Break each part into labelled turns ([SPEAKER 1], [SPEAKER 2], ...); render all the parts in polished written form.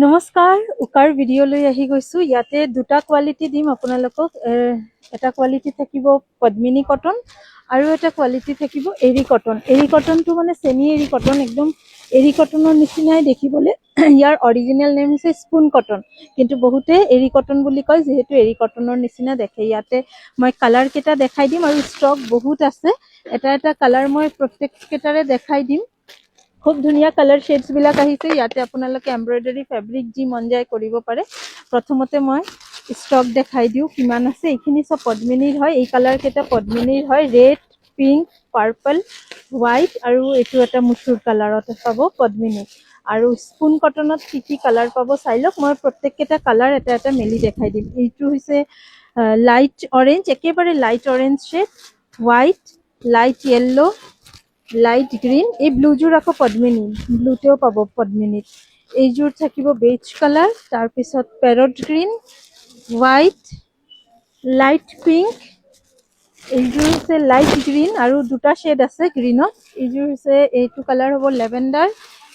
[SPEAKER 1] নমস্কাৰ, উকাৰ ভিডিঅ'লৈ আহি গৈছোঁ। ইয়াতে দুটা কোৱালিটি দিম আপোনালোকক। এটা কোৱালিটি থাকিব পদ্মিনী কটন আৰু এটা কোৱালিটি থাকিব এৰী কটন। এৰী কটনটো মানে চেমি এৰী কটন, একদম এৰী কটনৰ নিচিনাই দেখিবলৈ। ইয়াৰ অৰিজিনেল নেম হৈছে স্পুন কটন, কিন্তু বহুতে এৰী কটন বুলি কয় যিহেতু এৰী কটনৰ নিচিনা দেখে। ইয়াতে মই কালাৰ কেইটা দেখাই দিম আৰু ষ্টক বহুত আছে। এটা এটা কালাৰ মই প্ৰত্যেককেইটাৰে দেখাই দিম। খুব ধুনীয়া কালাৰ শেডছ বিলাক আহিছে। ইয়াতে আপোনালোকে এমব্ৰইডাৰী ফেব্ৰিক যি মন যায় কৰিব পাৰে। প্ৰথমতে মই ষ্টক দেখাই দিওঁ কিমান আছে। এইখিনি সব পদ্মিনীৰ হয়। এই কালাৰ কেইটা পদ্মিনীৰ হয়। ৰেড, পিংক, পাৰ্পল, হোৱাইট আৰু এইটো এটা মুচুৰ কালাৰত পাব পদ্মিনী। আৰু স্পুন কটনত কি কি কালাৰ পাব চাই লওক। মই প্ৰত্যেককেইটা কালাৰ এটা এটা মেলি দেখাই দিম। এইটো হৈছে লাইট অৰেঞ্জ, একেবাৰে light orange shade, white, light yellow, light green. এই ব্লুযোৰ আকৌ পদ্মিনী, ব্লুতেও পাব পদ্মিনীত। এইযোৰ থাকিব বেজ কালাৰ, তাৰপিছত parrot green, white, light pink, এইযোৰ হৈছে লাইট গ্ৰীন আৰু দুটা শেড আছে গ্ৰীনত। এইযোৰ হৈছে এইটো কালাৰ হ'ব লেভেণ্ডাৰ,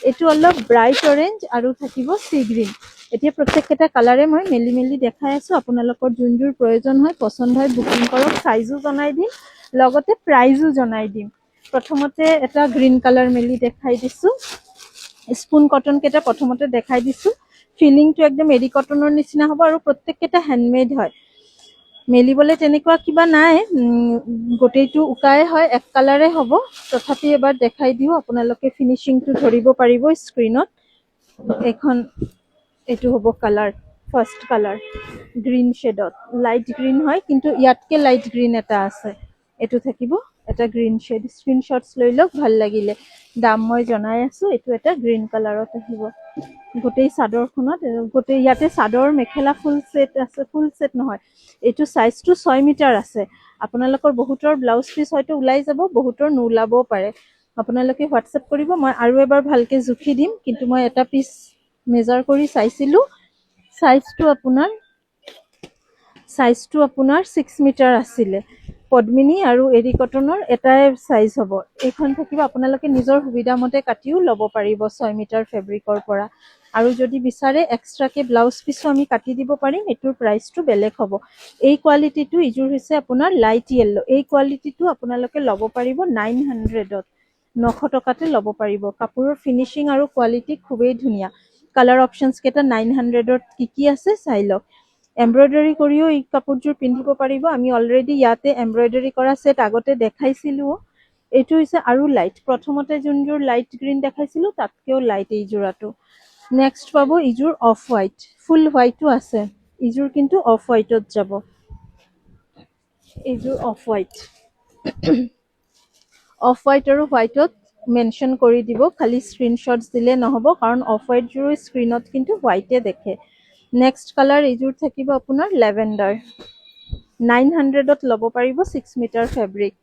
[SPEAKER 1] এইটো অলপ ব্ৰাইট অৰেঞ্জ আৰু থাকিব চি গ্ৰীন। এতিয়া প্ৰত্যেককেইটা কালাৰে মই মেলি মেলি দেখাই আছোঁ। আপোনালোকৰ যোনযোৰ প্ৰয়োজন হয় পচন্দ হয় বুকিং কৰক। চাইজো জনাই দিম, লগতে প্ৰাইজো জনাই দিম। প্ৰথমতে এটা গ্ৰীণ কালাৰ মেলি দেখাই দিছোঁ। স্পুন কটন কেইটা প্ৰথমতে দেখাই দিছোঁ। ফিলিংটো একদম এৰী কটনৰ নিচিনা হ'ব আৰু প্ৰত্যেককেইটা হেণ্ডমেড হয়। মেলিবলৈ তেনেকুৱা কিবা নাই, গোটেইটো উকাই হয়, এক কালাৰে হ'ব। তথাপি এবাৰ দেখাই দিওঁ, আপোনালোকে ফিনিচিংটো ধৰিব পাৰিব স্ক্ৰীনত। এখন এইটো হ'ব কালাৰ, ফাৰ্ষ্ট কালাৰ গ্ৰীণ শ্বেডত। লাইট গ্ৰীণ হয়, কিন্তু ইয়াতকে লাইট গ্ৰীণ এটা আছে। এইটো থাকিব এটা গ্ৰীণ শ্বেড। স্ক্ৰীনশ্বটছ লৈ লওক, ভাল লাগিলে। দাম মই জনাই আছোঁ। এইটো এটা গ্ৰীণ কালাৰত আহিব। গোটেই চাদৰখনত গোটেই ইয়াতে চাদৰ মেখেলা ফুল ছেট আছে। ফুল ছেট নহয়, এইটো চাইজটো 6 মিটাৰ আছে। আপোনালোকৰ বহুতৰ ব্লাউজ পিচ হয়তো ওলাই যাব, বহুতৰ নোলাবও পাৰে। আপোনালোকে হোৱাটছএপ কৰিব, মই আৰু এবাৰ ভালকে জুখি দিম। কিন্তু মই এটা পিচ মেজাৰ কৰি চাইছিলোঁ। চাইজটো আপোনাৰ 6 মিটাৰ আছিলে। পদ্মিনী আৰু এৰী কটনৰ এটাই চাইজ হ'ব। এইখন থাকিব, আপোনালোকে নিজৰ সুবিধা মতে কাটিও ল'ব পাৰিব 6 মিটাৰ ফেব্ৰিকৰ পৰা। আৰু যদি বিচাৰে এক্সট্ৰাকে ব্লাউজ পিচো আমি কাটি দিব পাৰিম, এইটোৰ প্ৰাইচটো বেলেগ হ'ব। এই কোৱালিটিটো, এইযোৰ হৈছে আপোনাৰ লাইট য়েল্লো। এই কোৱালিটিটো আপোনালোকে ল'ব পাৰিব 900ত। 900 টকাতে ল'ব পাৰিব। কাপোৰৰ ফিনিচিং আৰু কোৱালিটি খুবেই ধুনীয়া। কালাৰ অপশ্যনছ কেইটা 900ত কি কি আছে চাই লওক। এমব্ৰইডাৰী কৰিও এই কাপোৰযোৰ পিন্ধিব পাৰিব। আমি অলৰেডি ইয়াতে এমব্ৰইডাৰী কৰা ছেট আগতে দেখাইছিলোঁ। এইটো হৈছে আৰু লাইট। প্ৰথমতে যোনযোৰ লাইট গ্ৰীণ দেখাইছিলোঁ তাতকেও লাইট এই যোৰাটো। নেক্সট পাব এইযোৰ অফ হোৱাইট, ফুল হোৱাইটো আছে। এইযোৰ কিন্তু অফ হোৱাইটত যাব। এইযোৰ অফ হোৱাইট। অফ হোৱাইট আৰু হোৱাইটত মেনশ্যন কৰি দিব, খালি স্ক্ৰীনশ্বটছ দিলে নহ'ব, কাৰণ অফ হোৱাইটযোৰ স্ক্ৰীনত কিন্তু হোৱাইটে দেখে। নেক্সট কালাৰ এইযোৰ থাকিব আপোনাৰ লেভেণ্ডাৰ। 900ত ল'ব পাৰিব, 6 মিটাৰ ফেব্ৰিক।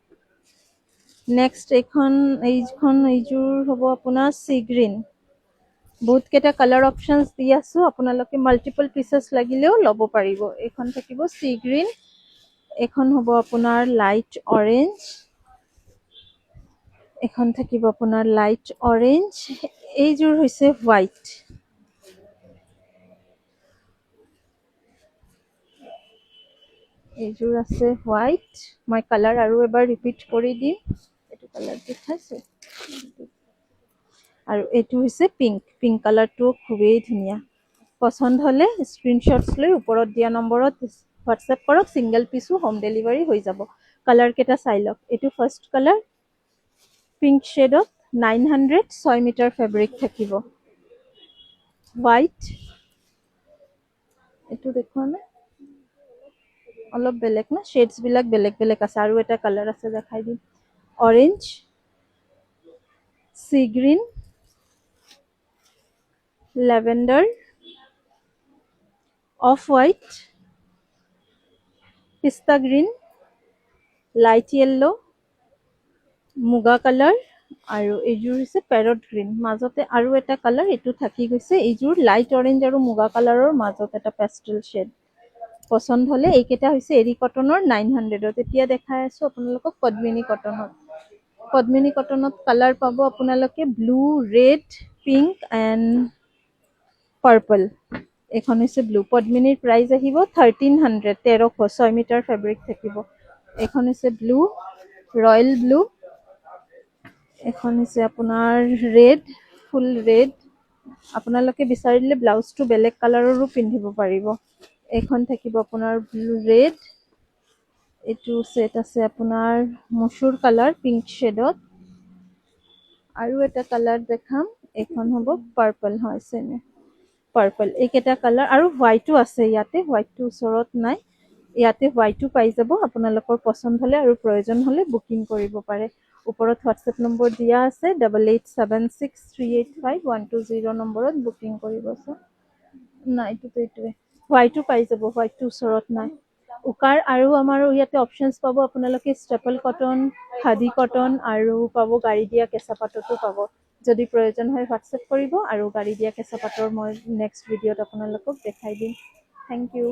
[SPEAKER 1] নেক্সট এইযোৰ হ'ব আপোনাৰ চি গ্ৰীণ। বহুত কেইটা কালাৰ অপশ্যনছ দি আছোঁ, আপোনালোকে মাল্টিপল পিচেছ লাগিলেও ল'ব পাৰিব। এইখন থাকিব চি গ্ৰীণ, এইখন হ'ব আপোনাৰ লাইট অৰেঞ্জ, এখন থাকিব আপোনাৰ লাইট অৰেঞ্জ, এইযোৰ হৈছে হোৱাইট। এইযোৰ আছে হোৱাইট। মই কালাৰ আৰু এবাৰ ৰিপিট কৰি দিম। এইটো কালাৰ দেখাইছোঁ। আৰু এইটো হৈছে পিংক। পিংক কালাৰটো খুবেই ধুনীয়া। পচন্দ হ'লে স্ক্ৰীনশ্বটছ লৈ ওপৰত দিয়া নম্বৰত হোৱাটছএপ কৰক। ছিংগল পিচো হোম ডেলিভাৰী হৈ যাব। কালাৰ কেইটা চাই লওক। এইটো first colour pink শ্বেডত, 900, 6 metre fabric থাকিব। হোৱাইট, এইটো দেখুওৱা নে? অলপ বেলেগ না, শ্বেডছবিলাক বেলেগ বেলেগ আছে। আৰু এটা কালাৰ আছে দেখাই দিম। Orange, sea green, lavender, off white, pista green, light yellow, Muga colour, আৰু এইযোৰ হৈছে পেৰট গ্ৰীণ। মাজতে আৰু এটা কালাৰ, এইটো থাকি গৈছে। এইযোৰ লাইট অৰেঞ্জ আৰু মুগা কালাৰৰ মাজত এটা পেষ্টেল শ্বেড। পচন্দ হ'লে এইকেইটা হৈছে এৰী কটনৰ 900ত। এতিয়া দেখাই আছোঁ আপোনালোকক পদ্মিনী কটনত। পদ্মিনী কটনত কালাৰ পাব আপোনালোকে blue, red, pink and purple, এখন হৈছে ব্লু। পদ্মিনীৰ প্ৰাইচ আহিব 1300, 1300, 6 মিটাৰ ফেব্ৰিক থাকিব। এখন হৈছে ব্লু, ৰয়েল ব্লু। এখন হৈছে আপোনাৰ ৰেড, ফুল ৰেড। আপোনালোকে বিচাৰিলে ব্লাউজটো বেলেগ কালাৰৰো পিন্ধিব পাৰিব। এইখন থাকিব আপোনাৰ ব্লু ৰেড। এইটো ছেট আছে আপোনাৰ মচুৰ কালাৰ, পিংক শ্বেডত। আৰু এটা কালাৰ দেখাম, এইখন হ'ব পাৰ্পল, হয় চেমে পাৰ্পল। এইকেইটা কালাৰ আৰু হোৱাইটো আছে ইয়াতে, হোৱাইটটো ওচৰত নাই। ইয়াতে হোৱাইটো পাই যাব, আপোনালোকৰ পচন্দ হ'লে আৰু প্ৰয়োজন হ'লে বুকিং কৰিব পাৰে। ওপৰত হোৱাটছএপ নম্বৰ দিয়া আছে, 8876385120 নম্বৰত বুকিং কৰিব। নাই এইটোৱে হোৱাইটো পাই যাব, হোৱাইটটো ওচৰত নাই। উকাৰ আৰু আমাৰ ইয়াতে অপশ্যনছ পাব আপোনালোকে, ষ্টেপল কটন, খাদী কটন, আৰু পাব গাড়ী দিয়া কেঁচা পাটতো পাব। যদি প্ৰয়োজন হয় হোৱাটছএপ কৰিব, আৰু গাড়ী দিয়া কেঁচা পাটৰ মই নেক্সট ভিডিঅ'ত আপোনালোকক দেখাই দিম। Thank U.